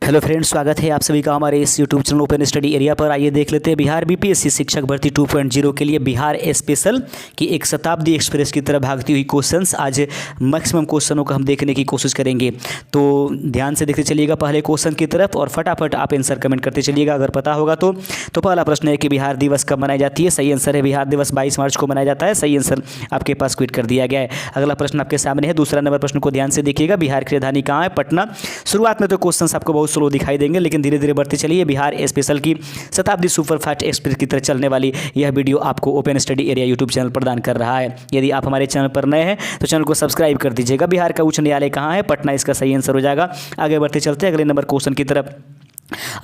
Hello friends, स्वागत है आप सभी का हमारे इस YouTube channel open study area पर। आइए देख लेते हैं बिहार बीपीएससी शिक्षक भर्ती 2.0 के लिए बिहार स्पेशल की एक शताब्दी एक्सप्रेस की तरह भागती हुई क्वेश्चंस। आज मैक्सिमम क्वेश्चनों को हम देखने की कोशिश करेंगे, तो ध्यान से देखते चलिएगा पहले क्वेश्चन की तरफ और फटाफट आप आंसर कमेंट करते चलिएगा अगर पता होगा तो। पहला प्रश्न है कि बिहार दिवस कब मनाई जाती है। सही आंसर है बिहार दिवस 22 मार्च को मनाया जाता है। सही आंसर आपके पास क्विट कर दिया गया है। अगला प्रश्न आपके सामने है, दूसरा नंबर प्रश्न को ध्यान से देखिएगा। बिहार की राजधानी कहाँ है? पटना। शुरुआत में तो क्वेश्चन आपको बहुत स्लो दिखाई देंगे, लेकिन धीरे धीरे बढ़ते चलिए। बिहार स्पेशल की शताब्दी सुपरफास्ट एक्सप्रेस की तरह चलने वाली यह वीडियो आपको open study area YouTube channel प्रदान कर रहा है। यदि आप हमारे चैनल पर नए हैं तो चैनल को सब्सक्राइब कर दीजिएगा। बिहार का उच्च न्यायालय कहाँ है? पटना इसका सही आंसर हो जाएगा। आगे बढ़ते चलते हैं अगले नंबर क्वेश्चन की तरफ।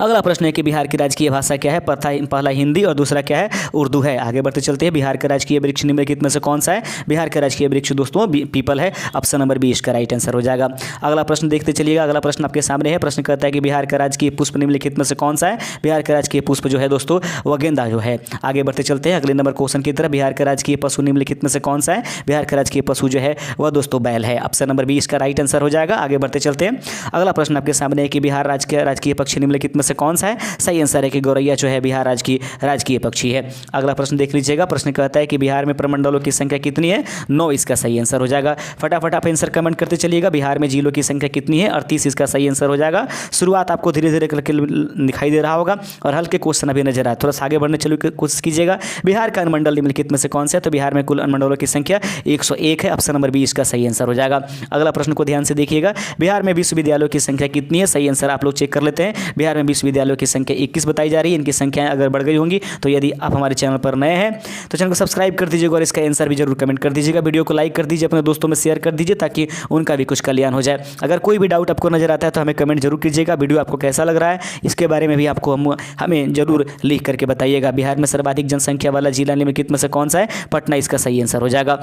अगला प्रश्न है कि बिहार की राजकीय भाषा क्या है? पहला हिंदी और दूसरा क्या है? उर्दू है। आगे बढ़ते चलते हैं। बिहार का राजकीय वृक्ष निम्नलिखित में से कौन सा है? बिहार का राजकीय वृक्ष दोस्तों पीपल है। ऑप्शन नंबर 20 का राइट आंसर हो जाएगा। अगला प्रश्न देखते चलिएगा। अगला प्रश्न आपके सामने है। प्रश्न कहता है कि बिहार का राजकीय पुष्प निम्नलिखित में से कौन सा है? बिहार का राजकीय पुष्प जो है दोस्तों वह गेंदा जो है। आगे बढ़ते चलते हैं अगले नंबर क्वेश्चन की तरफ। बिहार का राजकीय पशु निम्नलिखित में से कौन सा है? बिहार का राजकीय पशु जो है वह दोस्तों बैल है। ऑप्शन नंबर 20 का राइट आंसर हो जाएगा। आगे बढ़ते चलते हैं। अगला प्रश्न आपके सामने है कि बिहार राजकीय पक्षी निम्नलिखित में से कौन सा है? सही आंसर है कि गौरैया जो है बिहार राजकीय पक्षी है। अगला प्रश्न देख लीजिएगा। प्रश्न कहता है कि बिहार में प्रमंडलों की संख्या कितनी है? 9 इसका सही आंसर हो जाएगा। फटाफट आप आंसर कमेंट करते चलिएगा। बिहार में जिलों की संख्या कितनी है? 38 इसका सही आंसर हो जाएगा। शुरुआत आपको धीरे धीरे करके दिखाई दे रहा होगा और हल्के क्वेश्चन अभी नजर आए। थोड़ा सा आगे बढ़ने चलो कोशिश कीजिएगा। बिहार का अनुमंडल निम्नलिखित में से कौन सा है? तो बिहार में कुल अनुमंडलों की संख्या 101 है। ऑप्शन नंबर 20 का सही आंसर हो जाएगा। अगला प्रश्न को ध्यान से देखिएगा। बिहार में विश्वविद्यालयों की संख्या कितनी है? सही आंसर आप लोग चेक कर लेते हैं। बिहार में विश्वविद्यालयों की संख्या 21 बताई जा रही है। इनकी संख्याएं अगर बढ़ गई होंगी तो यदि आप हमारे चैनल पर नए हैं तो चैनल को सब्सक्राइब कर दीजिएगा और इसका आंसर भी जरूर कमेंट कर दीजिएगा। वीडियो को लाइक कर दीजिए, अपने दोस्तों में शेयर कर दीजिए ताकि उनका भी कुछ कल्याण हो जाए। अगर कोई भी डाउट आपको नजर आता है तो हमें कमेंट जरूर कीजिएगा। वीडियो आपको कैसा लग रहा है इसके बारे में भी आपको हमें जरूर लिख करके बताइएगा। बिहार में सर्वाधिक जनसंख्या वाला जिला निम्नलिखित में से कौन सा है? पटना इसका सही आंसर हो जाएगा।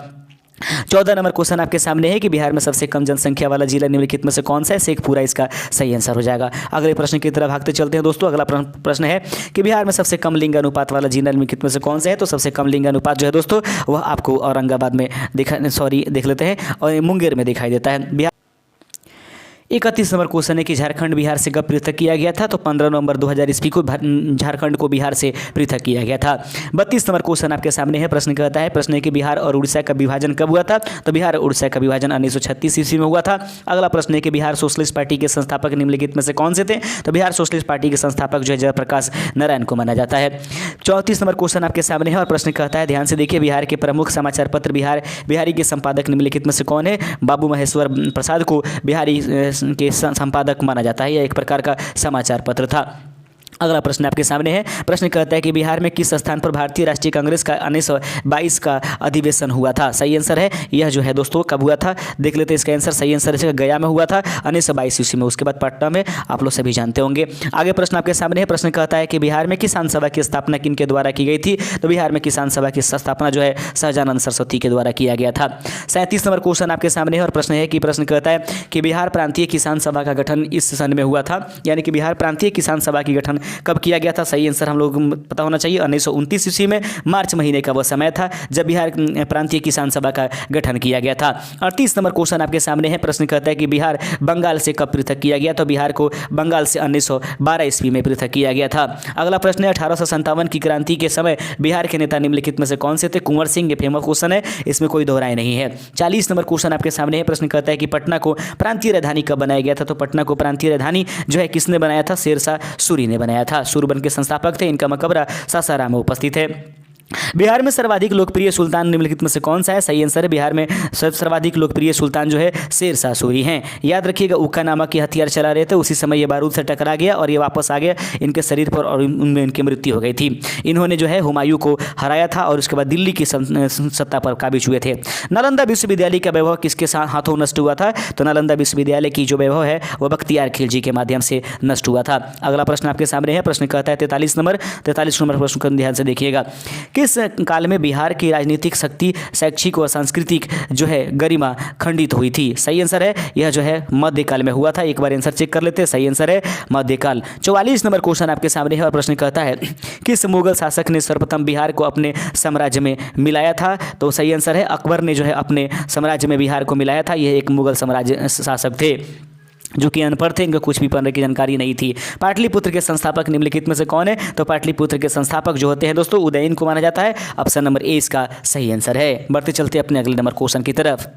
14 नंबर क्वेश्चन आपके सामने है कि बिहार में सबसे कम जनसंख्या वाला जिला निम्नलिखित में से कौन सा है? शेखपुरा इसका सही आंसर हो जाएगा। अगले प्रश्न की तरफ भागते चलते हैं दोस्तों। अगला प्रश्न है कि बिहार में सबसे कम लिंग अनुपात वाला जिला निम्नलिखित में से कौन सा है? तो सबसे कम लिंग अनुपात जो है दोस्तों वह आपको औरंगाबाद में देख लेते हैं और मुंगेर में दिखाई देता है। 31 नंबर क्वेश्चन है कि झारखंड बिहार से कब पृथक किया गया था? तो 15 नवंबर 2000 ईस्वी को झारखंड को बिहार से पृथक किया गया था। 32 नंबर क्वेश्चन आपके सामने है। प्रश्न कहता है, प्रश्न है कि बिहार और उड़ीसा का विभाजन कब हुआ था? तो बिहार और उड़ीसा का विभाजन 1936 ईस्वी में हुआ था। अगला प्रश्न है कि बिहार सोशलिस्ट पार्टी के संस्थापक निम्नलिखित में से कौन से थे? तो बिहार सोशलिस्ट पार्टी के संस्थापक जो है जयप्रकाश नारायण को माना जाता है। 34 नंबर क्वेश्चन आपके सामने है और प्रश्न कहता है, ध्यान से देखिए, बिहार के प्रमुख समाचार पत्र बिहारी के संपादक निम्नलिखित में से कौन है? बाबू महेश्वर प्रसाद को बिहारी के संपादक माना जाता है। यह एक प्रकार का समाचार पत्र था। अगला प्रश्न आपके सामने है। प्रश्न कहता है कि बिहार में किस स्थान पर भारतीय राष्ट्रीय कांग्रेस का 1922 का अधिवेशन हुआ था? सही आंसर है यह जो है दोस्तों कब हुआ था? देख लेते हैं इसका आंसर। सही आंसर है गया में हुआ था 1922 ईस्वी में। उसके बाद पटना में, आप लोग सभी जानते होंगे। आगे प्रश्न आपके सामने है। प्रश्न कहता है कि बिहार में किसान सभा की स्थापना किनके द्वारा की गई थी? तो बिहार में किसान सभा की स्थापना जो है सहजानंद सरस्वती के द्वारा किया गया था। 37 नंबर क्वेश्चन आपके सामने है और प्रश्न है कि प्रश्न कहता है कि बिहार प्रांतीय किसान सभा का गठन इस सन में हुआ था, यानी कि बिहार प्रांतीय किसान सभा की गठन कब किया गया था? सही आंसर हम लोग पता होना चाहिए। 1929 ईस्वी में मार्च महीने का वह समय था जब बिहार प्रांतीय किसान सभा का गठन किया गया था। 38 नंबर क्वेश्चन आपके सामने है। प्रश्न कहता है कि बिहार बंगाल से कब पृथक किया गया? तो बिहार को बंगाल से 1912 ईस्वी में पृथक किया गया था। अगला प्रश्न है 1857 की क्रांति के समय बिहार के नेता निम्नलिखित में से कौन से थे? कुंवर सिंह। ये फेमस क्वेश्चन है, इसमें कोई दोहराई नहीं है। 40 नंबर क्वेश्चन आपके सामने है। प्रश्न कहता है कि पटना को प्रांतीय राजधानी कब बनाया गया था? तो पटना को प्रांतीय राजधानी जो है किसने बनाया था? शेरशाह सूरी ने बनाया था। सूरबन के संस्थापक थे। इनका मकबरा सासाराम में उपस्थित है। बिहार में सर्वाधिक लोकप्रिय सुल्तान निम्नलिखित में से कौन सा है? सही आंसर है बिहार में सर्वाधिक लोकप्रिय सुल्तान जो है शेरशाह सूरी हैं। याद रखिएगा, उक्का नामक ये हथियार चला रहे थे, उसी समय ये बारूद से टकरा गया और ये वापस आ गया इनके शरीर पर और उनमें इनकी मृत्यु हो गई थी। इन्होंने जो है हुमायूं को हराया था और उसके बाद दिल्ली की सत्ता पर काबिज हुए थे। नालंदा विश्वविद्यालय का वैभव किसके हाथों नष्ट हुआ था? तो नालंदा विश्वविद्यालय की जो वैभव है वह बख्तियार खिलजी के माध्यम से नष्ट हुआ था। अगला प्रश्न आपके सामने है। प्रश्न कहता है 43 नंबर प्रश्न को ध्यान से देखिएगा। किस काल में बिहार की राजनीतिक शक्ति, शैक्षिक और सांस्कृतिक जो है गरिमा खंडित हुई थी? सही आंसर है यह जो है मध्यकाल में हुआ था। एक बार आंसर चेक कर लेते हैं। सही आंसर है मध्यकाल। 44 नंबर क्वेश्चन आपके सामने है और प्रश्न कहता है किस मुगल शासक ने सर्वप्रथम बिहार को अपने साम्राज्य में मिलाया था? तो सही आंसर है अकबर ने जो है अपने साम्राज्य में बिहार को मिलाया था। यह एक मुगल साम्राज्य शासक थे। जो कि अनपढ़ थे, इनको कुछ भी पढ़ने की जानकारी नहीं थी। पाटलिपुत्र के संस्थापक निम्नलिखित में से कौन है? तो पाटलिपुत्र के संस्थापक जो होते हैं दोस्तों उदयन को माना जाता है। ऑप्शन नंबर ए इसका सही आंसर है। बढ़ते चलते अपने अगले नंबर क्वेश्चन की तरफ।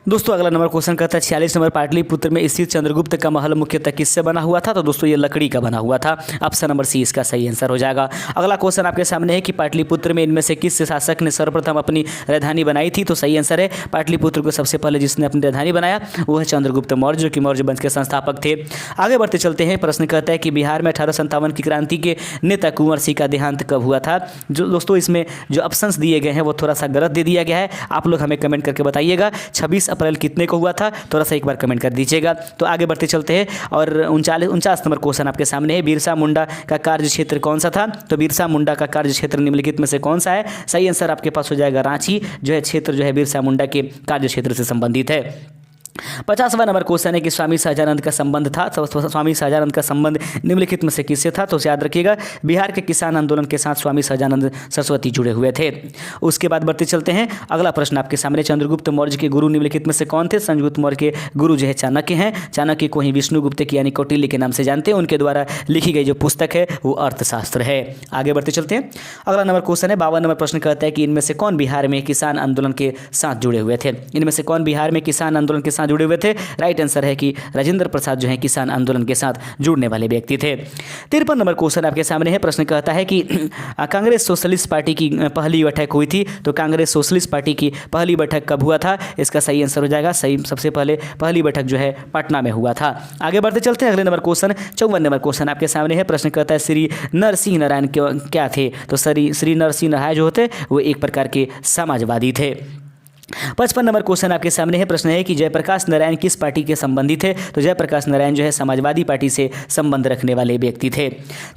दोस्तों अगला नंबर क्वेश्चन कहता है 46 नंबर, पाटलिपुत्र में स्थित चंद्रगुप्त का महल मुख्यतः किससे बना हुआ था? तो दोस्तों ये लकड़ी का बना हुआ था। ऑप्शन नंबर सी इसका सही आंसर हो जाएगा। अगला क्वेश्चन आपके सामने है कि पाटलिपुत्र में इनमें से किस शासक ने सर्वप्रथम अपनी राजधानी बनाई थी? तो सही आंसर है, पाटलिपुत्र को सबसे पहले जिसने अपनी राजधानी बनाया वो है चंद्रगुप्त मौर्य, जो कि मौर्य वंश के संस्थापक थे। आगे बढ़ते चलते हैं। प्रश्न कहता है कि बिहार में 1857 की क्रांति के नेता कुंवर सिंह का देहांत कब हुआ था? जो दोस्तों इसमें जो ऑप्शंस दिए गए हैं वो थोड़ा सा गलत दे दिया गया है। आप लोग हमें कमेंट करके बताइएगा 26 अप्रैल कितने को हुआ था, थोड़ा सा एक बार कमेंट कर दीजिएगा। तो आगे बढ़ते चलते हैं और 49 नंबर क्वेश्चन आपके सामने है। बिरसा मुंडा का कार्य क्षेत्र कौन सा था? तो बिरसा मुंडा का कार्य क्षेत्र निम्नलिखित में से कौन सा है? सही आंसर आपके पास हो जाएगा रांची, जो है क्षेत्र जो है बिरसा मुंडा के कार्य क्षेत्र से संबंधित है। 50वां नंबर क्वेश्चन है कि स्वामी सहजानंद का संबंध था, तो स्वामी सहजानंद का संबंध निम्नलिखित में से किससे था? तो याद रखिएगा बिहार के किसान आंदोलन के साथ स्वामी सहजानंद सरस्वती जुड़े हुए थे। उसके बाद बढ़ते चलते हैं। अगला प्रश्न आपके सामने, चंद्रगुप्त मौर्य के गुरु निम्नलिखित में से कौन थे? चंद्रगुप्त मौर्य के गुरु जो है चाणक्य हैं। चाणक्य को ही विष्णुगुप्त की यानी कौटिल्य के नाम से जानते हैं। उनके द्वारा लिखी गई जो पुस्तक है वो अर्थशास्त्र है। आगे बढ़ते चलते हैं। अगला नंबर क्वेश्चन है 52 नंबर प्रश्न कहता है कि इनमें से कौन बिहार में किसान आंदोलन के साथ जुड़े हुए थे? इनमें से कौन बिहार में किसान आंदोलन के साथ जुड़े हुए थे? राइट आंसर है कि राजेंद्र प्रसाद जो है किसान आंदोलन के साथ जुड़ने वाले व्यक्ति थे। 53 नंबर क्वेश्चन आपके सामने है। प्रश्न कहता है कि कांग्रेस सोशलिस्ट पार्टी की पहली बैठक हुई थी, तो कांग्रेस सोशलिस्ट पार्टी की पहली बैठक कब हुआ था? इसका सही आंसर हो जाएगा सही, सबसे पहले पहली बैठक जो है पटना में हुआ था। आगे बढ़ते चलते हैं। अगले नंबर क्वेश्चन 54 नंबर क्वेश्चन आपके सामने है। प्रश्न कहता है श्री नरसिंह नारायण क्या थे? तो श्री नरसिंह नारायण जो होते वो एक प्रकार के समाजवादी थे। 55 नंबर क्वेश्चन आपके सामने है। प्रश्न है कि जयप्रकाश नारायण किस पार्टी के संबंधित थे? तो जयप्रकाश नारायण जो है समाजवादी पार्टी से संबंध रखने वाले व्यक्ति थे।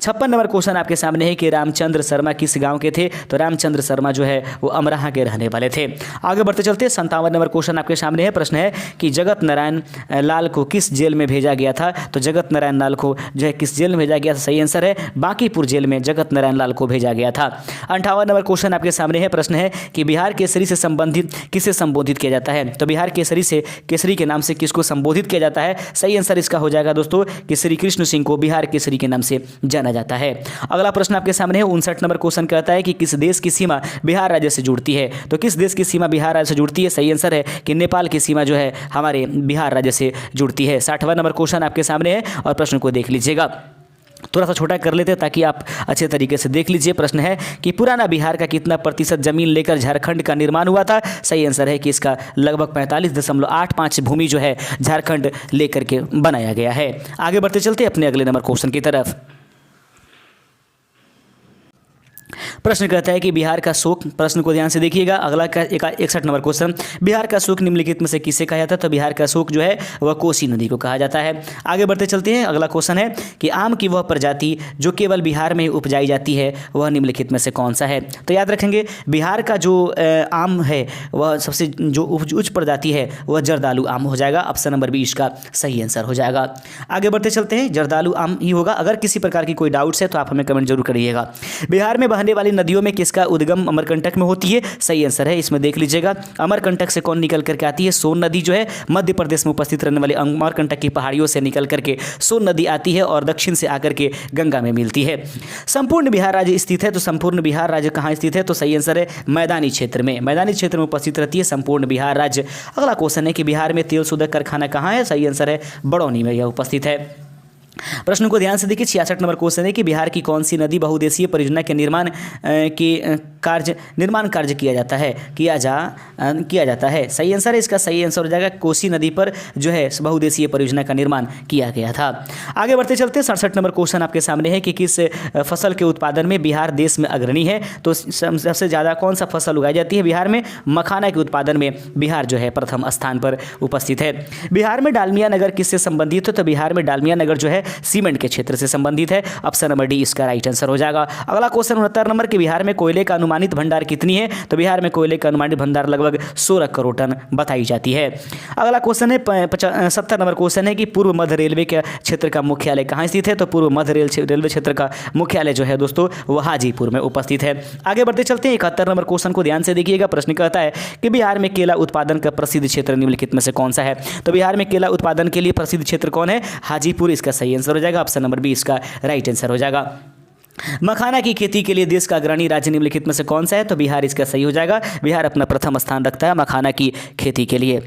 56 नंबर क्वेश्चन आपके सामने है कि रामचंद्र शर्मा किस गांव के थे? तो रामचंद्र शर्मा जो है वो अमराहा के रहने वाले थे। आगे बढ़ते चलते 57 नंबर क्वेश्चन आपके सामने है। प्रश्न है कि जगत नारायण लाल को किस जेल में भेजा गया था? तो जगत नारायण लाल को जो है किस जेल में भेजा गया? सही आंसर है बांकीपुर जेल में जगत नारायण लाल को भेजा गया था। 58 नंबर क्वेश्चन आपके सामने है। प्रश्न है कि बिहार केसरी से संबंधित किसे संबोधित किया जाता है? तो बिहार केसरी से केसरी के नाम से किसको संबोधित किया जाता है? सही आंसर इसका हो जाएगा दोस्तों कि श्री कृष्ण सिंह को बिहार केसरी के नाम से जाना जाता है। अगला प्रश्न आपके सामने है। 59 नंबर क्वेश्चन कहता है कि किस देश की सीमा बिहार राज्य से जुड़ती है? तो किस देश की सीमा बिहार राज्य से जुड़ती है? सही आंसर है कि नेपाल की सीमा जो है हमारे बिहार राज्य से जुड़ती है। 60वां नंबर क्वेश्चन आपके सामने है और प्रश्न को देख लीजिएगा, थोड़ा सा छोटा कर लेते हैं ताकि आप अच्छे तरीके से देख लीजिए। प्रश्न है कि पुराना बिहार का कितना प्रतिशत जमीन लेकर झारखंड का निर्माण हुआ था? सही आंसर है कि इसका लगभग 45.85 भूमि जो है झारखंड लेकर के बनाया गया है। आगे बढ़ते चलते अपने अगले नंबर क्वेश्चन की तरफ। प्रश्न कहता है कि बिहार का शोक, प्रश्न को ध्यान से देखिएगा। अगला का 61 नंबर क्वेश्चन, बिहार का शोक निम्नलिखित में से किसे कहा जाता है? तो बिहार का शोक जो है वह कोसी नदी को कहा जाता है। आगे बढ़ते चलते हैं। अगला क्वेश्चन है कि आम की वह प्रजाति जो केवल बिहार में उपजाई जाती है वह निम्नलिखित में से कौन सा है? तो याद रखेंगे बिहार का जो आम है वह सबसे जो उच्च प्रजाति है वह जर्दालू आम हो जाएगा। ऑप्शन नंबर बी इसका सही आंसर हो जाएगा। आगे बढ़ते चलते हैं, जर्दालू आम ही होगा। अगर किसी प्रकार की कोई डाउट्स है तो आप हमें कमेंट जरूर करिएगा। बिहार में बहने वाली नदियों में किसका उद्गम अमरकंटक में होती है? सही आंसर है इसमें देख लीजिएगा अमरकंटक से कौन निकल करके आती है? सोन नदी जो है मध्य प्रदेश में उपस्थित रहने वाली अमरकंटक की पहाड़ियों से निकल करके सोन नदी आती है और दक्षिण से आकर के गंगा में मिलती है। संपूर्ण बिहार राज्य स्थित है, तो संपूर्ण बिहार राज्य कहाँ स्थित है? तो सही आंसर है मैदानी क्षेत्र में, मैदानी क्षेत्र में उपस्थित रहती है संपूर्ण बिहार राज्य। अगला क्वेश्चन है कि बिहार में तेल शोधक कारखाना कहाँ है? सही आंसर है बड़ौनी में यह उपस्थित है। प्रश्न को ध्यान से देखिए। 66 नंबर क्वेश्चन है कि बिहार की कौन सी नदी बहुउद्देशीय परियोजना के निर्माण कार्य किया जाता है? सही आंसर है इसका सही आंसर हो जाएगा कोसी नदी पर जो है बहुउद्देशीय परियोजना का निर्माण किया गया था। आगे बढ़ते चलते 67 नंबर क्वेश्चन आपके सामने है कि किस फसल के उत्पादन में बिहार देश में अग्रणी है? तो सबसे ज़्यादा कौन सा फसल उगाई जाती है बिहार में? मखाना के उत्पादन में बिहार जो है प्रथम स्थान पर उपस्थित है। बिहार में डालमिया नगर किससे संबंधित है? तो बिहार में डालमिया नगर जो है सीमेंट के क्षेत्र से संबंधित है। ऑप्शन नंबर डी इसका राइट आंसर हो जाएगा। अगला क्वेश्चन 69 नंबर के बिहार में कोयले का अनुमानित भंडार कितनी है? तो बिहार में कोयले का अनुमानित भंडार लगभग 16 करोड़ टन बताई जाती है। अगला क्वेश्चन है 70 नंबर क्वेश्चन है कि पूर्व मध्य रेलवे के क्षेत्र का मुख्यालय कहाँ स्थित है? तो पूर्व मध्य रेलवे क्षेत्र का मुख्यालय जो है दोस्तों वो हाजीपुर में उपस्थित है। आगे बढ़ते चलते हैं 71 नंबर क्वेश्चन को ध्यान से देखिएगा। प्रश्न कहता है कि बिहार में केला उत्पादन का प्रसिद्ध क्षेत्र निम्नलिखित में से कौन सा है? तो बिहार में केला उत्पादन के लिए प्रसिद्ध क्षेत्र कौन है? हाजीपुर इसका सही आंसर हो जाएगा। ऑप्शन नंबर बी इसका राइट आंसर हो जाएगा। मखाना की खेती के लिए देश का अग्रणी राज्य निम्नलिखित में से कौन सा है? तो बिहार इसका सही हो जाएगा। बिहार अपना प्रथम स्थान रखता है मखाना की खेती के लिए।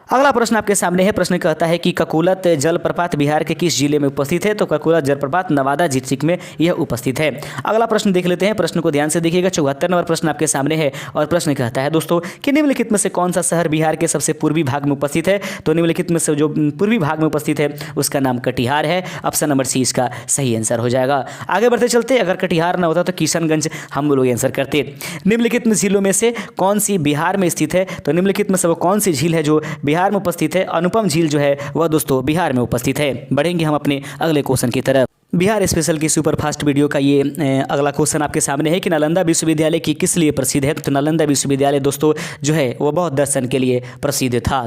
अगला प्रश्न आपके सामने है। प्रश्न कहता है कि ककुलत जलप्रपात बिहार के किस जिले में उपस्थित है? तो ककुलत जलप्रपात नवादा डिस्ट्रिक्ट में यह उपस्थित है। अगला प्रश्न देख लेते हैं। प्रश्न को ध्यान से देखिएगा। 74 नंबर प्रश्न आपके सामने है और प्रश्न कहता है दोस्तों कि निम्नलिखित में से कौन सा शहर बिहार के सबसे पूर्वी भाग में उपस्थित है? तो निम्नलिखित में से जो पूर्वी भाग में उपस्थित है उसका नाम कटिहार है। ऑप्शन नंबर सी इसका सही आंसर हो जाएगा। आगे बढ़ते चलते, अगर कटिहार न होता तो किशनगंज हम लोग आंसर करते। निम्नलिखित जिलों में से कौन सी बिहार में स्थित है? तो निम्नलिखित में से वो कौन सी झील है जो बिहार में उपस्थित है? अनुपम झील जो है वह दोस्तों बिहार में उपस्थित है। बढ़ेंगे हम अपने अगले क्वेश्चन की तरफ। बिहार स्पेशल की सुपर फास्ट वीडियो का ये अगला क्वेश्चन आपके सामने है कि नालंदा विश्वविद्यालय की किस लिए प्रसिद्ध है? तो नालंदा विश्वविद्यालय दोस्तों जो है वो बौद्ध दर्शन के लिए प्रसिद्ध था।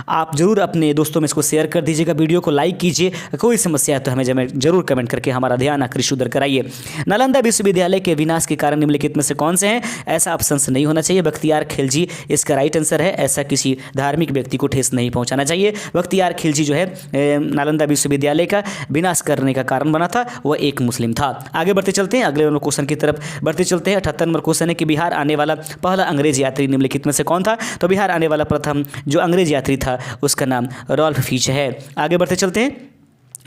आप जरूर अपने दोस्तों में इसको शेयर कर दीजिएगा, वीडियो को लाइक कीजिए। कोई समस्या है तो हमें जरूर कमेंट करके हमारा ध्यान आकृष्ट उधर कराइए। नालंदा विश्वविद्यालय के विनाश के कारण निम्नलिखित में से कौन से हैं? ऐसा ऑप्शन नहीं होना चाहिए। बख्तियार खिलजी इसका राइट आंसर है। ऐसा किसी धार्मिक व्यक्ति को ठेस नहीं पहुँचाना चाहिए। बख्तियार खिलजी जो है नालंदा विश्वविद्यालय का विनाश करने का कारण बना था, वह एक मुस्लिम था। आगे बढ़ते चलते हैं अगले क्वेश्चन की तरफ बढ़ते चलते हैं। 78 नंबर क्वेश्चन है कि बिहार आने वाला पहला अंग्रेज यात्री निम्नलिखित में से कौन था? तो बिहार आने वाला प्रथम जो अंग्रेज यात्री था उसका नाम रॉल्फ फिच है। आगे बढ़ते चलते हैं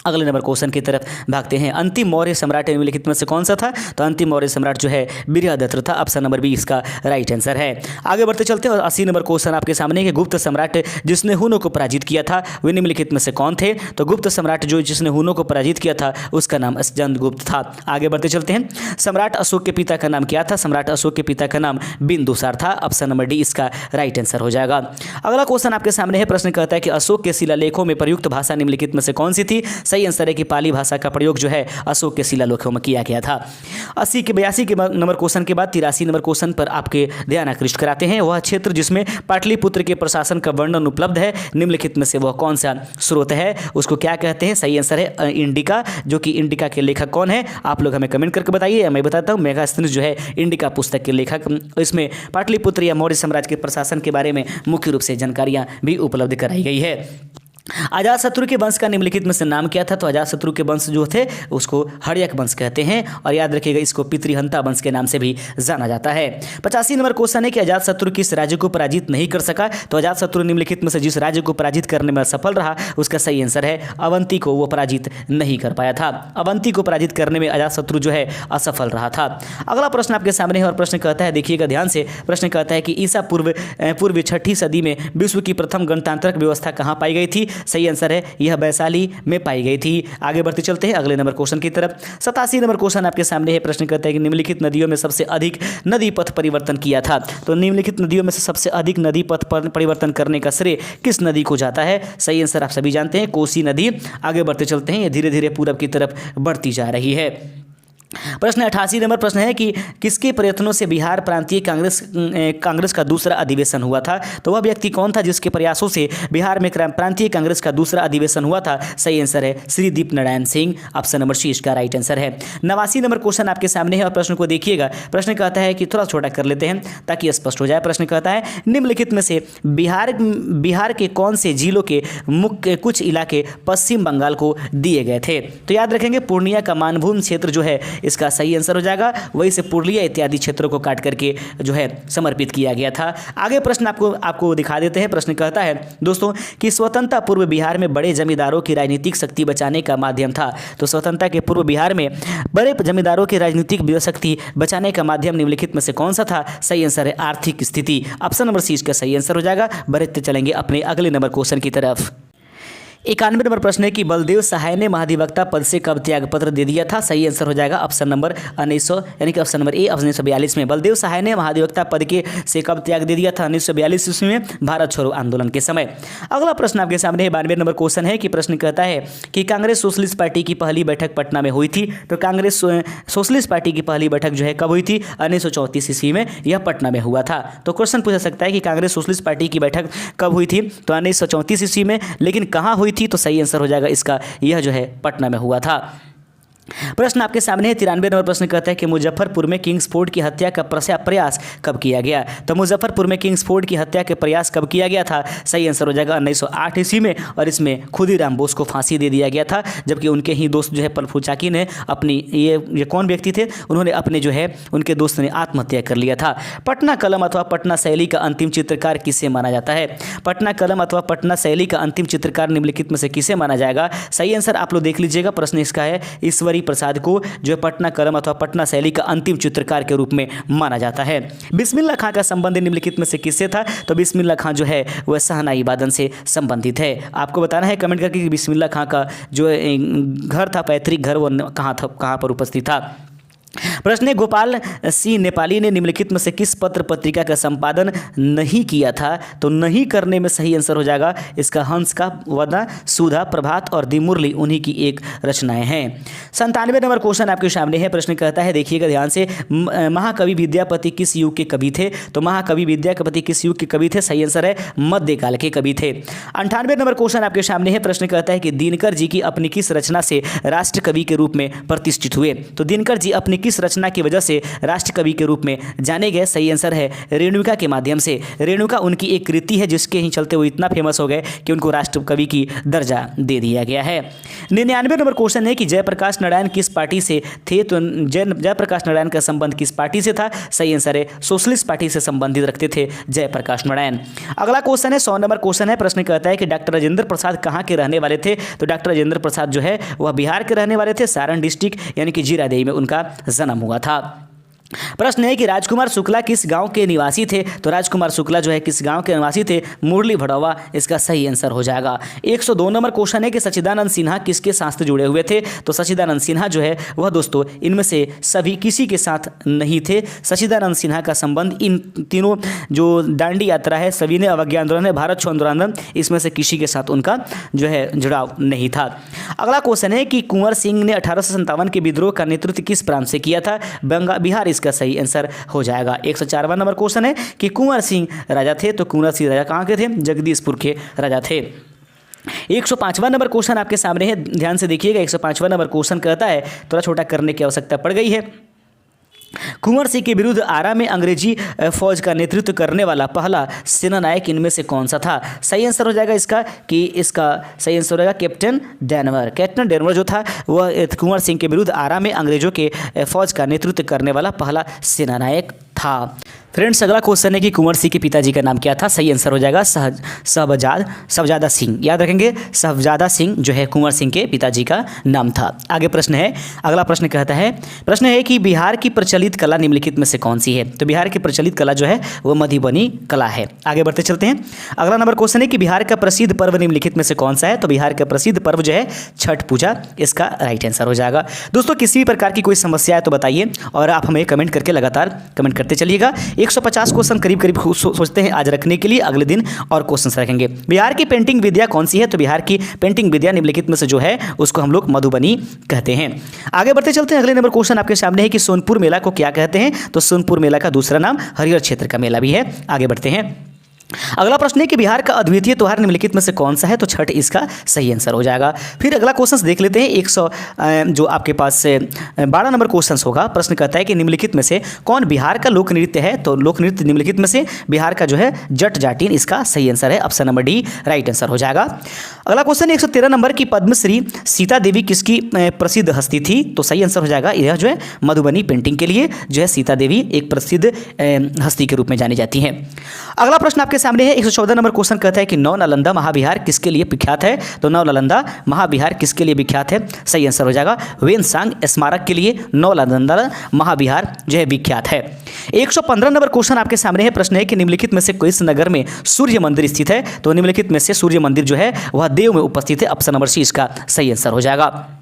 अगले नंबर क्वेश्चन की तरफ भागते हैं। अंतिम मौर्य सम्राट निम्नलिखित में से कौन सा था? तो अंतिम मौर्य सम्राट जो है बृहदत्त था। ऑप्शन नंबर बी इसका राइट आंसर है। आगे बढ़ते चलते हैं और 80 नंबर क्वेश्चन आपके सामने है। गुप्त सम्राट जिसने हुनों को पराजित किया था वे निम्नलिखित में से कौन थे? तो गुप्त सम्राट जो जिसने हुनों को पराजित किया था उसका नाम चंद्रगुप्त था। आगे बढ़ते चलते हैं। सम्राट अशोक के पिता का नाम क्या था? सम्राट अशोक के पिता का नाम बिंदुसार था। ऑप्शन नंबर डी इसका राइट आंसर हो जाएगा। अगला क्वेश्चन आपके सामने है। प्रश्न कहता है कि अशोक के शिलालेखों में प्रयुक्त भाषा निम्नलिखित में से कौन सी थी? सही आंसर है कि पाली भाषा का प्रयोग जो है अशोक के शिलालेखों में किया गया था। 82 के नंबर क्वेश्चन के बाद 83 नंबर क्वेश्चन पर आपके ध्यान आकृष्ट कराते हैं। वह क्षेत्र जिसमें पाटलिपुत्र के प्रशासन का वर्णन उपलब्ध है निम्नलिखित में से वह कौन सा स्रोत है? उसको क्या कहते हैं? सही आंसर है इंडिका। जो कि इंडिका के लेखक कौन है आप लोग हमें कमेंट करके बताइए। मैं बताता हूँ मेगास्थनीज जो है इंडिका पुस्तक के लेखक। इसमें पाटलिपुत्र या मौर्य साम्राज्य के प्रशासन के बारे में मुख्य रूप से जानकारियाँ भी उपलब्ध कराई गई है। अजातशत्रु के वंश का निम्नलिखित में से नाम क्या था? तो अजातशत्रु के वंश जो थे उसको हर्यक वंश कहते हैं और याद रखिएगा इसको पितृहंता वंश के नाम से भी जाना जाता है। 85 नंबर क्वेश्चन है कि अजातशत्रु किस राज्य को पराजित नहीं कर सका? तो अजातशत्रु निम्नलिखित में से जिस राज्य को पराजित करने में सफल रहा उसका सही आंसर है अवंती को वो पराजित नहीं कर पाया था। अवंती को पराजित करने में अजातशत्रु जो है असफल रहा था। अगला प्रश्न आपके सामने है और प्रश्न कहता है, देखिएगा ध्यान से। प्रश्न कहता है कि ईसा पूर्व 6वीं सदी में विश्व की प्रथम गणतांत्रिक व्यवस्था कहाँ पाई गई थी? सही आंसर है यह वैशाली में पाई गई थी। आगे बढ़ते चलते हैं अगले नंबर क्वेश्चन की तरफ। 87 नंबर क्वेश्चन आपके सामने है। प्रश्न कहता है कि निम्नलिखित नदियों में सबसे अधिक नदी पथ परिवर्तन किया था। तो निम्नलिखित नदियों में से सबसे अधिक नदी पथ परिवर्तन करने का श्रेय किस नदी को जाता है? सही आंसर आप सभी जानते हैं कोसी नदी। आगे बढ़ते चलते हैं। ये धीरे धीरे पूरब की तरफ बढ़ती जा रही है। प्रश्न 88 नंबर प्रश्न है कि किसके प्रयत्नों से बिहार प्रांतीय कांग्रेस का दूसरा अधिवेशन हुआ था? तो वह व्यक्ति कौन था जिसके प्रयासों से बिहार में प्रांतीय कांग्रेस का दूसरा अधिवेशन हुआ था? सही आंसर है Shri Deepnarayan Singh. Option number C इसका राइट आंसर है। 89 नंबर क्वेश्चन आपके सामने है और प्रश्न को देखिएगा। प्रश्न कहता है कि थोड़ा छोटा कर लेते हैं ताकि स्पष्ट हो जाए। प्रश्न कहता है निम्नलिखित में से बिहार के कौन से जिलों के मुख्य कुछ इलाके पश्चिम बंगाल को दिए गए थे? तो याद रखेंगे पूर्णिया का मानभूम क्षेत्र जो है इसका सही आंसर हो जाएगा। वही से पुरलिया इत्यादि क्षेत्रों को काट करके जो है समर्पित किया गया था। आगे प्रश्न आपको दिखा देते हैं। प्रश्न कहता है दोस्तों कि स्वतंत्रता पूर्व बिहार में बड़े जमींदारों की राजनीतिक शक्ति बचाने का माध्यम था। तो स्वतंत्रता के पूर्व बिहार में बड़े जमींदारों की राजनीतिक शक्ति बचाने का माध्यम निम्नलिखित में से कौन सा था? सही आंसर है आर्थिक स्थिति। ऑप्शन नंबर सी इसका सही आंसर हो जाएगा। बढ़ते चलेंगे अपने अगले नंबर क्वेश्चन की तरफ। 91 नंबर प्रश्न है कि बलदेव सहाय ने महाधिवक्ता पद से कब त्यागपत्र दे दिया था? सही आंसर हो जाएगा ऑप्शन नंबर 1900 यानी कि ऑप्शन नंबर ए 1942 में। बलदेव सहाय ने महाधिवक्ता पद के से कब त्याग दे दिया था? 1942 ईस्वी में भारत छोड़ो आंदोलन के समय। अगला प्रश्न आपके सामने 92 नंबर क्वेश्चन है कि प्रश्न कहता है कि कांग्रेस सोशलिस्ट पार्टी की पहली बैठक पटना में हुई थी। तो कांग्रेस सोशलिस्ट पार्टी की पहली बैठक जो है कब हुई थी? 1934 ईस्वी में यह पटना में हुआ था। तो क्वेश्चन पूछा सकता है कि कांग्रेस सोशलिस्ट पार्टी की बैठक कब हुई थी? तो 1934 ईस्वी में, लेकिन कहाँ हुई थी? तो सही आंसर हो जाएगा इसका यह जो है पटना में हुआ था। प्रश्न आपके सामने है 93 नंबर प्रश्न कहता है कि मुजफ्फरपुर में किंग्सफोर्ड की हत्या का प्रयास कब किया गया? तो मुजफ्फरपुर में किंग्सफोर्ड की हत्या के प्रयास कब किया गया था? सही आंसर हो जाएगा 1908 ईस्वी में, और इसमें खुदीराम बोस को फांसी दे दिया गया था, जबकि उनके ही दोस्त जो है प्रफुल्ल चाकी ने अपनी ये कौन व्यक्ति थे, उन्होंने अपने जो है उनके दोस्त ने आत्महत्या कर लिया था। पटना कलम अथवा पटना शैली का अंतिम चित्रकार किसे माना जाता है? पटना कलम अथवा पटना शैली का अंतिम चित्रकार निम्नलिखित में से किसे माना जाएगा? सही आंसर आप लोग देख लीजिएगा, प्रश्न इसका है ईश्वरी प्रसाद को जो पटना कलम अथवा पटना शैली का अंतिम चित्रकार के रूप में माना जाता है। बिस्मिल्लाह खां का संबंध निम्नलिखित में से किससे था? तो बिस्मिल्लाह खां जो है वह शहनाई वादन से संबंधित है। आपको बताना है कमेंट करके कि बिस्मिल्लाह खां का जो घर था, पैतृक घर, वो कहाँ पर उपस्थित था। प्रश्न है गोपाल सिंह नेपाली ने निम्नलिखित में से किस पत्र पत्रिका का संपादन नहीं किया था? तो नहीं करने में सही आंसर हो जाएगा इसका हंस का वदा, सुधा, प्रभात और दी मुरली उन्हीं की एक रचनाएं हैं। 97 नंबर क्वेश्चन आपके सामने है। प्रश्न कहता है, देखिएगा ध्यान से, महाकवि विद्यापति किस युग के कवि थे? तो महाकवि विद्यापति किस युग के कवि थे? सही आंसर है मध्यकाल के कवि थे। 98 नंबर क्वेश्चन आपके सामने है। प्रश्न कहता है कि दिनकर जी की अपनी किस रचना से राष्ट्र कवि के रूप में प्रतिष्ठित हुए? तो दिनकर जी अपनी किस रचना की वजह से राष्ट्र कवि के रूप में जाने गए? सही आंसर है रेणुका के माध्यम से। रेणुका उनकी एक कृति है जिसके ही चलते वो इतना फेमस हो गए कि उनको राष्ट्र कवि की दर्जा दे दिया गया है। 99 नंबर क्वेश्चन है कि जयप्रकाश नारायण किस पार्टी से थे? तो जयप्रकाश नारायण का संबंध किस पार्टी से था? सही आंसर है सोशलिस्ट पार्टी से संबंधित रखते थे जयप्रकाश नारायण। अगला क्वेश्चन है 100 नंबर क्वेश्चन है। प्रश्न कहता है कि डॉक्टर राजेंद्र प्रसाद कहाँ के रहने वाले थे? तो डॉक्टर राजेंद्र प्रसाद जो है वह बिहार के रहने वाले थे, सारण डिस्ट्रिक्ट यानी कि जीरादेई में उनका जन्म हुआ था। प्रश्न है कि राजकुमार शुक्ला किस गांव के निवासी थे? तो राजकुमार शुक्ला जो है किस गांव के निवासी थे? मुरली भड़ौवा इसका सही आंसर हो जाएगा। 102 नंबर क्वेश्चन है कि सच्चिदानंद सिन्हा किसके साथ से जुड़े हुए थे? तो सच्चिदानंद सिन्हा जो है वह दोस्तों इनमें से सभी किसी के साथ नहीं थे। सच्चिदानंद सिन्हा का संबंध इन तीनों जो दांडी यात्रा है, सविनय अवज्ञा आंदोलन है, भारत छोड़ो आंदोलन, इसमें से किसी के साथ उनका जो है जुड़ाव नहीं था। अगला क्वेश्चन है कि कुंवर सिंह ने 1857 के विद्रोह का नेतृत्व किस प्रांत से किया था? बिहार इसका सही आंसर हो जाएगा। 104वां नंबर क्वेश्चन है कि कुंवर सिंह राजा थे, तो कुंवर सिंह राजा कहाँ के थे? जगदीशपुर के राजा थे। 105वां नंबर क्वेश्चन आपके सामने है, ध्यान से देखिएगा। 105वां नंबर क्वेश्चन कहता है, थोड़ा छोटा करने की आवश्यकता पड़ गई है। कुंवर सिंह के विरुद्ध आरा में अंग्रेजी फौज का नेतृत्व करने वाला पहला सेनानायक इनमें से कौन सा था? सही आंसर हो जाएगा इसका सही आंसर हो जाएगा कैप्टन डेनवर। कैप्टन डेनवर जो था वह कुंवर सिंह के विरुद्ध आरा में अंग्रेजों के फौज का नेतृत्व करने वाला पहला सेनानायक था। फ्रेंड्स अगला क्वेश्चन है कि कुंवर सिंह के पिताजी का नाम क्या था? सही आंसर हो जाएगा शहजादा सिंह। याद रखेंगे शहजादा सिंह जो है कुंवर सिंह के पिताजी का नाम था। आगे प्रश्न है, अगला प्रश्न कहता है, प्रश्न है कि बिहार की प्रचलित कला निम्नलिखित में से कौन सी है? तो बिहार की प्रचलित कला जो है वो मधुबनी कला है। आगे बढ़ते चलते हैं। अगला नंबर क्वेश्चन है कि बिहार का प्रसिद्ध पर्व निम्नलिखित में से कौन सा है? तो बिहार का प्रसिद्ध पर्व जो है छठ पूजा, इसका राइट आंसर हो जाएगा। दोस्तों किसी भी प्रकार की कोई समस्या है तो बताइए और आप हमें कमेंट करके लगातार कमेंट करते चलिएगा। 150 क्वेश्चन करीब सोचते हैं आज रखने के लिए, अगले दिन और क्वेश्चन रखेंगे। बिहार की पेंटिंग विद्या कौन सी है? तो बिहार की पेंटिंग विद्या निम्नलिखित में से जो है उसको हम लोग मधुबनी कहते हैं। आगे बढ़ते चलते हैं। अगले नंबर क्वेश्चन आपके सामने है कि सोनपुर मेला को क्या कहते हैं? तो सोनपुर मेला का दूसरा नाम हरिहर क्षेत्र का मेला भी है। आगे बढ़ते हैं। अगला प्रश्न है कि बिहार का अद्वितीय त्योहार निम्नलिखित में से कौन सा है? तो छठ इसका सही आंसर हो जाएगा। फिर अगला क्वेश्चन देख लेते हैं। 100 जो आपके पास 12 नंबर क्वेश्चन होगा। प्रश्न कहता है कि निम्नलिखित में से कौन बिहार का लोक नृत्य है? तो लोक नृत्य निम्नलिखित में से बिहार का जो है जट जाटिन, इसका सही आंसर है option number D right answer हो जाएगा। अगला क्वेश्चन 113 नंबर की पद्मश्री सीता देवी किसकी प्रसिद्ध हस्ती थी? तो सही आंसर हो जाएगा यह जो है मधुबनी पेंटिंग के लिए जो है सीता देवी एक प्रसिद्ध हस्ती के रूप में जानी जाती है। अगला प्रश्न आपके सामने है 114 नंबर क्वेश्चन कहता है कि नौ नालंदा महाविहार किसके लिए विख्यात है? तो नौ नालंदा महाविहार किसके लिए विख्यात है? सही आंसर हो जाएगा वेनसांग स्मारक के लिए नौ नालंदा महाविहार जो है विख्यात है। 115 नंबर क्वेश्चन आपके सामने है। प्रश्न है कि निम्नलिखित में से किस नगर में सूर्य मंदिर स्थित है? तो निम्नलिखित में से सूर्य मंदिर जो है वह देव में उपस्थित है। ऑप्शन नंबर सी इसका सही आंसर हो जाएगा।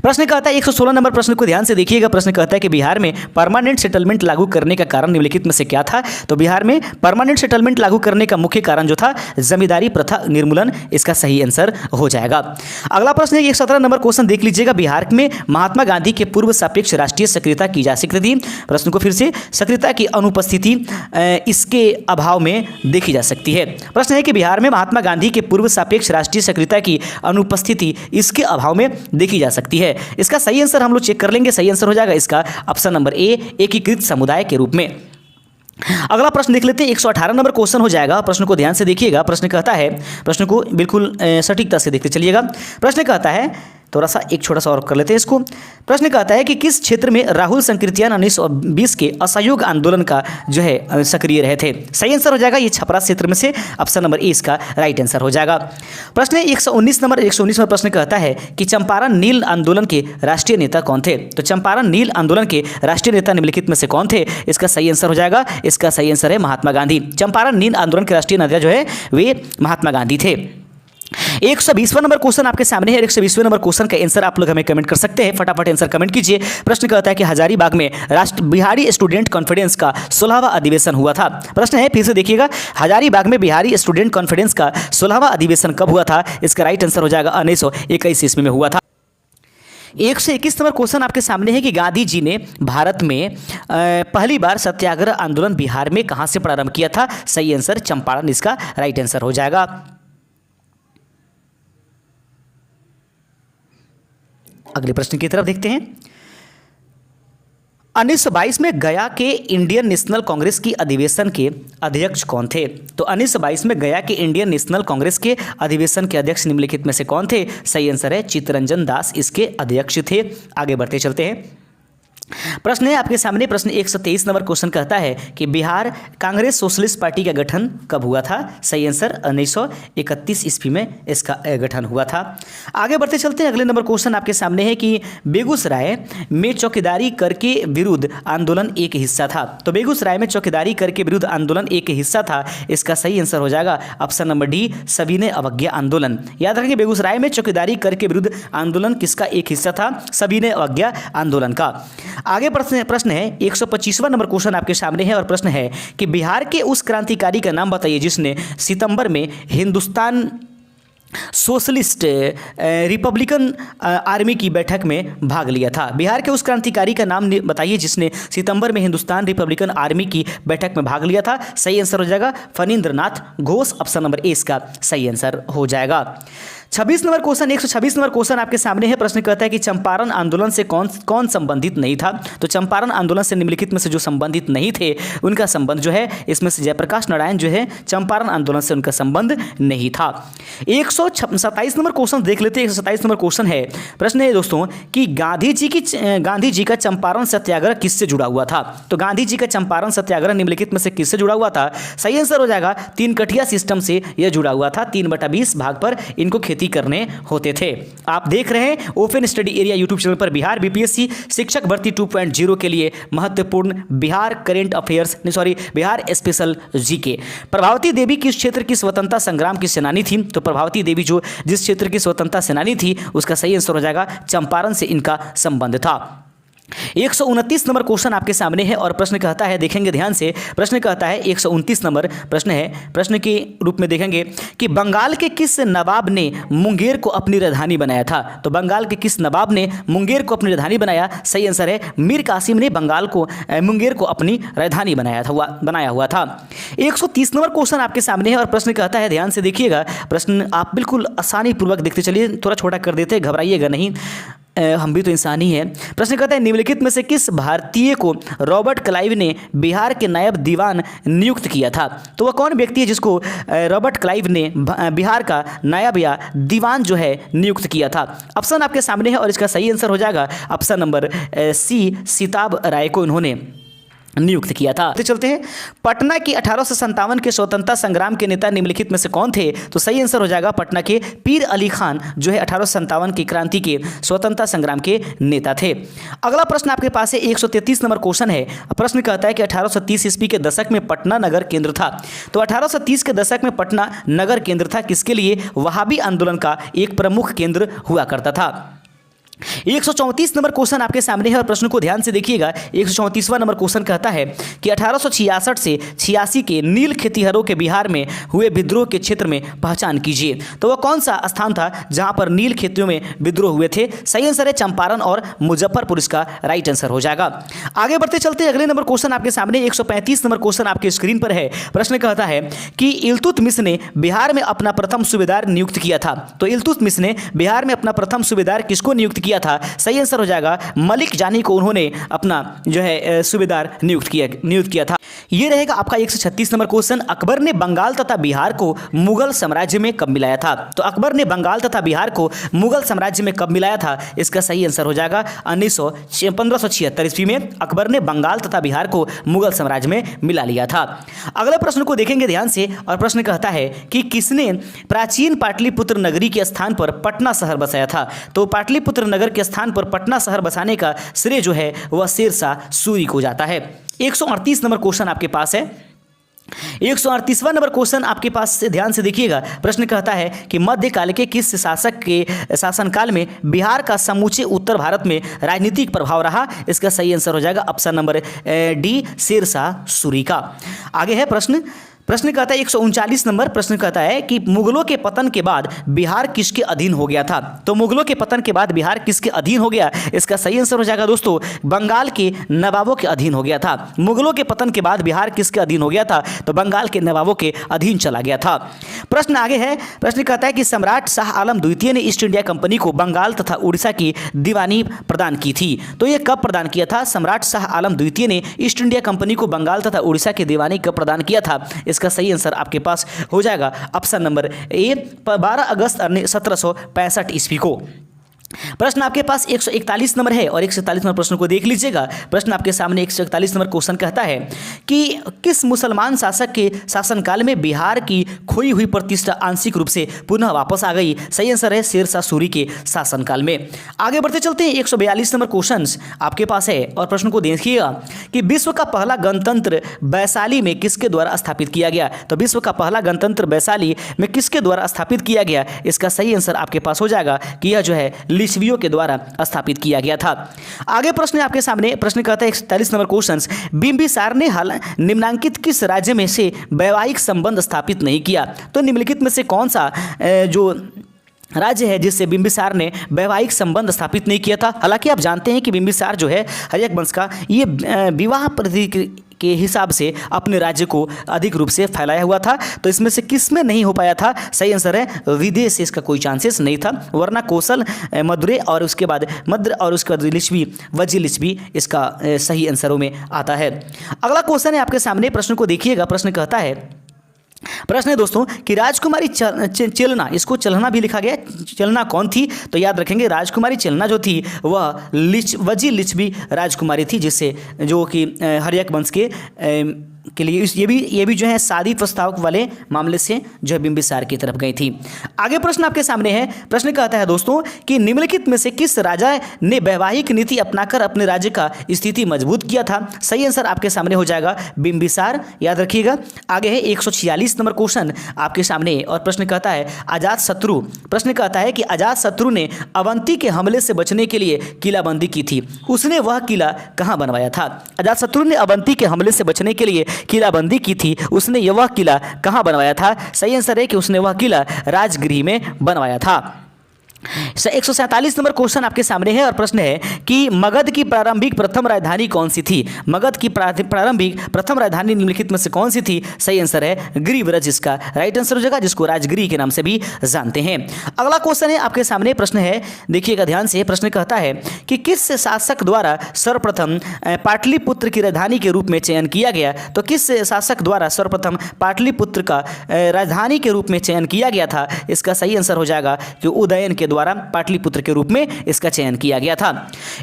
प्रश्न कहता है 116 नंबर प्रश्न को ध्यान से देखिएगा। प्रश्न कहता है कि बिहार में परमानेंट सेटलमेंट लागू करने का कारण निम्नलिखित में से क्या था? तो बिहार में परमानेंट सेटलमेंट लागू करने का मुख्य कारण जो था जमींदारी प्रथा निर्मूलन, इसका सही आंसर हो जाएगा। अगला प्रश्न है 117 नंबर क्वेश्चन देख लीजिएगा। बिहार में महात्मा गांधी के पूर्व सापेक्ष राष्ट्रीय सक्रियता की जा सकती थी। प्रश्न को फिर से, सक्रियता की अनुपस्थिति इसके अभाव में देखी जा सकती है। प्रश्न है कि बिहार में महात्मा गांधी के पूर्व सापेक्ष राष्ट्रीय सक्रियता की अनुपस्थिति इसके अभाव में देखी जा सकती है। इसका सही आंसर हम लोग चेक कर लेंगे। सही आंसर हो जाएगा इसका ऑप्शन नंबर ए, एकीकृत समुदाय के रूप में। अगला प्रश्न देख लेते हैं 118 नंबर क्वेश्चन हो जाएगा। प्रश्न को ध्यान से देखिएगा। प्रश्न कहता है, प्रश्न को बिल्कुल सटीकता से देखते चलिएगा। प्रश्न कहता है, थोड़ा सा एक छोटा सा और कर लेते हैं इसको। प्रश्न कहता है कि किस क्षेत्र में राहुल संकीर्तियान 1920 के असहयोग आंदोलन का जो है सक्रिय रहे थे? सही आंसर हो जाएगा ये छपरा क्षेत्र में से। ऑप्शन नंबर ए इसका राइट आंसर हो जाएगा। प्रश्न 119 नंबर प्रश्न कहता है कि चंपारण नील आंदोलन के राष्ट्रीय नेता कौन थे? तो चंपारण नील आंदोलन के राष्ट्रीय नेता निम्नलिखित में से कौन थे? इसका सही आंसर हो जाएगा। इसका सही आंसर है महात्मा गांधी। चंपारण नील आंदोलन के राष्ट्रीय नेता जो है वे महात्मा गांधी थे। 120वां नंबर क्वेश्चन आपके सामने है। 120वें नंबर क्वेश्चन का आंसर आप लोग हमें कमेंट कर सकते हैं। फटाफट आंसर कमेंट कीजिए। प्रश्न कहता है कि हजारीबाग में राष्ट्र बिहारी स्टूडेंट कॉन्फ्रेंस का 16वां अधिवेशन हुआ था। प्रश्न है, फिर से देखिएगा, हजारीबाग में बिहारी स्टूडेंट कॉन्फ्रेंस का 16वां अधिवेशन कब हुआ था? इसका राइट आंसर हो जाएगा 1921 ईस्वी में हुआ था। 121 नंबर क्वेश्चन आपके सामने है कि गांधी जी ने भारत में पहली बार सत्याग्रह आंदोलन बिहार में कहां से प्रारंभ किया था? सही आंसर चंपारण, इसका राइट आंसर हो जाएगा। अगले प्रश्न की तरफ देखते हैं। 1922 में गया के इंडियन नेशनल कांग्रेस की अधिवेशन के अध्यक्ष कौन थे? तो 1922 में गया के इंडियन नेशनल कांग्रेस के अधिवेशन के अध्यक्ष निम्नलिखित में से कौन थे? सही आंसर है चित्तरंजन दास इसके अध्यक्ष थे। आगे बढ़ते चलते हैं। प्रश्न है आपके सामने, प्रश्न 123 नंबर क्वेश्चन कहता है कि बिहार कांग्रेस सोशलिस्ट पार्टी का गठन कब हुआ था? सही आंसर 1931 ईस्वी में इसका गठन हुआ था। आगे बढ़ते चलते हैं। अगले नंबर क्वेश्चन आपके सामने है कि बेगूसराय में चौकीदारी कर के विरुद्ध आंदोलन एक हिस्सा था। तो बेगूसराय में चौकीदारी कर के विरुद्ध आंदोलन एक हिस्सा था। इसका सही आंसर हो जाएगा ऑप्शन नंबर डी, सविनय अवज्ञा आंदोलन। याद रखें, बेगूसराय में चौकीदारी कर के विरुद्ध आंदोलन किसका एक हिस्सा था? सविनय अवज्ञा आंदोलन का। आगे प्रश्न है 125वां नंबर क्वेश्चन आपके सामने है और प्रश्न है कि बिहार के उस क्रांतिकारी का नाम बताइए जिसने सितंबर में हिंदुस्तान सोशलिस्ट रिपब्लिकन आर्मी की बैठक में भाग लिया था। बिहार के उस क्रांतिकारी का नाम बताइए जिसने सितंबर में हिंदुस्तान रिपब्लिकन आर्मी की बैठक में भाग लिया था। सही आंसर हो जाएगा फणींद्रनाथ घोष। ऑप्शन नंबर ए इसका सही आंसर हो जाएगा। 126 नंबर क्वेश्चन आपके सामने है। प्रश्न कहता है कि चंपारण आंदोलन से कौन संबंधित नहीं था? तो चंपारण आंदोलन से निम्नलिखित में से जो संबंधित नहीं थे उनका संबंध जो है, इसमें से जयप्रकाश नारायण जो है चंपारण आंदोलन से उनका संबंध नहीं था। 127 नंबर क्वेश्चन देख लेते हैं। 127 नंबर क्वेश्चन है, प्रश्न है दोस्तों कि गांधी जी का चंपारण सत्याग्रह किससे जुड़ा हुआ था? तो गांधी जी का चंपारण सत्याग्रह निम्नलिखित में से किससे जुड़ा हुआ था? सही आंसर हो जाएगा तीन कठिया सिस्टम से यह जुड़ा हुआ था। 3/20 भाग पर इनको खेती करने होते थे। आप देख रहे हैं open study area YouTube channel पर बिहार बीपीएससी शिक्षक भर्ती 2.0 के लिए महत्वपूर्ण बिहार स्पेशल जीके। प्रभावती देवी किस क्षेत्र की स्वतंत्रता संग्राम की सेनानी थी? तो प्रभावती देवी जो जिस क्षेत्र की स्वतंत्रता सेनानी थी उसका सही आंसर हो जाएगा चंपारण से इनका संबंध था। 129 नंबर क्वेश्चन आपके सामने है और प्रश्न कहता है, देखेंगे ध्यान से, प्रश्न कहता है 129 नंबर प्रश्न है, प्रश्न के रूप में देखेंगे कि बंगाल के किस नवाब ने मुंगेर को अपनी राजधानी बनाया था? तो बंगाल के किस नवाब ने मुंगेर को अपनी राजधानी बनाया? सही आंसर है मीर कासिम ने मुंगेर को अपनी राजधानी बनाया हुआ था। 130 नंबर क्वेश्चन आपके सामने है और प्रश्न कहता है, ध्यान से देखिएगा, प्रश्न आप बिल्कुल आसानी पूर्वक देखते चलिए, थोड़ा छोटा कर देते, घबराइएगा नहीं, हम भी तो इंसान ही हैं। प्रश्न कहता है निम्नलिखित में से किस भारतीय को रॉबर्ट क्लाइव ने बिहार के नायब दीवान नियुक्त किया था? तो वह कौन व्यक्ति है जिसको रॉबर्ट क्लाइव ने बिहार का नायब या दीवान जो है नियुक्त किया था? ऑप्शन आपके सामने है और इसका सही आंसर हो जाएगा ऑप्शन नंबर सी, सिताब राय को इन्होंने नियुक्त किया था। तो चलते हैं, पटना की 1857 के स्वतंत्रता संग्राम के नेता निम्नलिखित में से कौन थे? तो सही आंसर हो जाएगा पटना के पीर अली खान, जो है 1857 की क्रांति के स्वतंत्रता संग्राम के नेता थे। अगला प्रश्न आपके पास है 133 नंबर क्वेश्चन है। प्रश्न कहता है कि 1830 ईस्वी के दशक में पटना नगर केंद्र था। तो 1830 के दशक में पटना नगर केंद्र था किसके लिए? वहाबी आंदोलन का एक प्रमुख केंद्र हुआ करता था। 134 नंबर क्वेश्चन आपके सामने है और प्रश्न को ध्यान से देखिएगा। 134वां नंबर क्वेश्चन कहता है कि 1866 से 86 के नील खेतिहरों के बिहार में हुए विद्रोह के क्षेत्र में पहचान कीजिए। तो वह कौन सा स्थान था जहां पर नील खेतियों में विद्रोह हुए थे? सही आंसर है चंपारण और मुजफ्फरपुर, इसका राइट आंसर हो जाएगा। आगे बढ़ते चलते अगले नंबर क्वेश्चन आपके सामने 135 नंबर क्वेश्चन आपके स्क्रीन पर है। प्रश्न कहता है कि इल्तुतमिश ने बिहार में अपना प्रथम सूबेदार नियुक्त किया था। तो इल्तुतमिश ने बिहार में अपना प्रथम सूबेदार किसको नियुक्त किया था? सही आंसर हो जाएगा मलिक जानी को उन्होंने अपना जो है सूबेदार नियुक्त किया था। ये रहेगा आपका 136 नंबर क्वेश्चन। अकबर ने बंगाल तथा बिहार को मुगल साम्राज्य में कब मिलाया था? तो अकबर ने बंगाल तथा बिहार को मुगल साम्राज्य में कब मिलाया था? इसका सही आंसर हो जाएगा 1576 ईस्वी में अकबर ने बंगाल तथा बिहार को मुगल साम्राज्य में मिला लिया था। अगले प्रश्न को देखेंगे ध्यान से और प्रश्न कहता है कि किसने प्राचीन पाटलिपुत्र नगरी के स्थान पर पटना शहर बसाया था? तो पाटलिपुत्र नगर के स्थान पर पटना शहर बसाने का श्रेय जो है वह शेरशाह सूरी को जाता है। 138 नंबर क्वेश्चन आपके पास है। 138वां नंबर क्वेश्चन आपके पास से ध्यान से देखिएगा। प्रश्न कहता है कि मध्यकाल के किस शासक के शासनकाल में बिहार का समूचे उत्तर भारत में राजनीतिक प्रभाव रहा? इसका सही आंसर हो जाएगा option number D, Shershah Suri का। आगे है प्रश्न कहता है 139 नंबर प्रश्न कहता है कि मुगलों के पतन के बाद बिहार किसके अधीन हो गया था? तो मुगलों के पतन के बाद बिहार किसके अधीन हो गया? इसका सही आंसर हो जाएगा दोस्तों बंगाल के नवाबों के अधीन हो गया था। मुगलों के पतन के बाद बिहार किसके अधीन हो गया था? तो बंगाल के नवाबों के अधीन चला गया था। प्रश्न आगे है। प्रश्न कहता है कि सम्राट शाह आलम द्वितीय ने ईस्ट इंडिया कंपनी को बंगाल तथा उड़ीसा की दीवानी प्रदान की थी। तो ये कब प्रदान किया था? सम्राट शाह आलम द्वितीय ने ईस्ट इंडिया कंपनी को बंगाल तथा उड़ीसा की दीवानी कब प्रदान किया था? इसका सही आंसर आपके पास हो जाएगा ऑप्शन नंबर ए, 12 अगस्त 1765 ईस्वी को। प्रश्न आपके पास 141 नंबर है और 141 नंबर प्रश्न को देख लीजिएगा। प्रश्न आपके सामने 141 नंबर क्वेश्चन कहता है कि किस मुसलमान शासक के शासनकाल में बिहार की खोई हुई प्रतिष्ठा आंशिक रूप से पुनः वापस आ गई? सही आंसर है शेरशाह सूरी के शासनकाल में। आगे बढ़ते चलते हैं 142 नंबर क्वेश्चन आपके पास है और प्रश्न को देखिएगा कि विश्व का पहला गणतंत्र वैशाली में किसके द्वारा स्थापित किया गया? तो विश्व का पहला गणतंत्र वैशाली में किसके द्वारा स्थापित किया गया? इसका सही आंसर आपके पास हो जाएगा कि यह जो है लिच्छवियों के द्वारा स्थापित किया गया था। आगे प्रश्न आपके सामने प्रश्न कहता है 41 नंबर क्वेश्चन, बिंबिसार ने हाल निम्नलिखित किस राज्य में से वैवाहिक संबंध स्थापित नहीं किया? तो निम्नलिखित में से कौन सा जो राज्य है जिससे बिंबिसार ने वैवाहिक संबंध स्थापित नहीं किया था? हालांकि आप जानते हैं कि बिंबिसार जो है हर्यक वंश का ये विवाह प्रतीक के हिसाब से अपने राज्य को अधिक रूप से फैलाया हुआ था। तो इसमें से किस में नहीं हो पाया था? सही आंसर है विदेश से इसका कोई चांसेस नहीं था, वरना कौशल, मदुरै और उसके बाद मद्र और उसके बाद लिच्छवी, वजी लिच्छवी इसका सही आंसरों में आता है। अगला क्वेश्चन है आपके सामने, प्रश्न को देखिएगा। प्रश्न कहता है, प्रश्न है दोस्तों कि राजकुमारी चेलना, इसको चलना भी लिखा गया, चलना कौन थी? तो याद रखेंगे राजकुमारी चेलना जो थी वह वजी लिच्छवी राजकुमारी थी, जिससे जो कि हर्यक वंश के लिए ये भी जो है शादी प्रस्ताव वाले मामले से जो है बिंबिसार की तरफ गई थी। आगे प्रश्न आपके सामने है। प्रश्न कहता है दोस्तों कि निम्नलिखित में से किस राजा ने वैवाहिक नीति अपनाकर अपने राज्य का स्थिति मजबूत किया था? सही आंसर आपके सामने हो जाएगा बिंबिसार, याद रखिएगा। आगे है 146 नंबर क्वेश्चन आपके सामने और प्रश्न कहता है अजातशत्रु। प्रश्न कहता है कि अजातशत्रु ने अवंती के हमले से बचने के लिए किलाबंदी की थी, उसने वह किला कहाँ बनवाया था? अजातशत्रु ने अवंती के हमले से बचने के लिए किलाबंदी की थी, उसने यह किला कहाँ बनवाया था? सही आंसर है कि उसने वह किला राजगृह में बनवाया था। 147 नंबर क्वेश्चन आपके सामने है और प्रश्न है कि मगध की प्रारंभिक प्रथम राजधानी कौन सी थी? मगध की प्रारंभिक प्रथम राजधानी निम्नलिखित में से कौन सी थी? सही आंसर है गिरिव्रज, इसका राइट आंसर हो जाएगा, जिसको राजगिरी के नाम से भी जानते हैं। अगला क्वेश्चन है आपके सामने, प्रश्न है देखिएगा ध्यान से। प्रश्न कहता है कि किस शासक द्वारा सर्वप्रथम पाटलिपुत्र की राजधानी के रूप में चयन किया गया? तो किस शासक द्वारा सर्वप्रथम पाटलिपुत्र का राजधानी के रूप में चयन किया गया था? इसका सही आंसर हो जाएगा कि उदयन के द्वारा पाटलिपुत्र के रूप में इसका चयन किया गया था।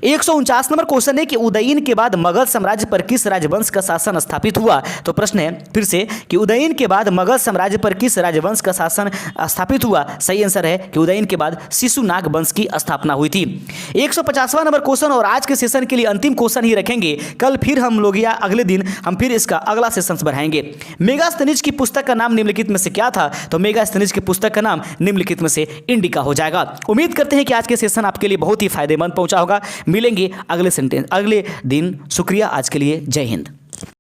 149 नंबर क्वेश्चन है कि उदयन के बाद मगध साम्राज्य पर किस राजवंश का शासन स्थापित हुआ। तो प्रश्न है फिर से कि उदयन के बाद मगध साम्राज्य पर किस राजवंश का शासन स्थापित हुआ। सही आंसर है कि उदयन के बाद शिशुनाग वंश की स्थापना हुई थी। 150वां नंबर क्वेश्चन और आज के सेशन के लिए अंतिम क्वेश्चन ही रखेंगे, कल फिर हम लोग या अगले दिन हम फिर इसका अगला सेशन बढ़ाएंगे। मेगास्थनीज की पुस्तक का नाम निम्नलिखित में से क्या था। तो मेगास्थनीज की पुस्तक का नाम निम्नलिखित में से इंडिका हो जाएगा। उम्मीद करते हैं कि आज के सेशन आपके लिए बहुत ही फायदेमंद पहुंचा होगा। मिलेंगे अगले दिन। शुक्रिया आज के लिए। जय हिंद।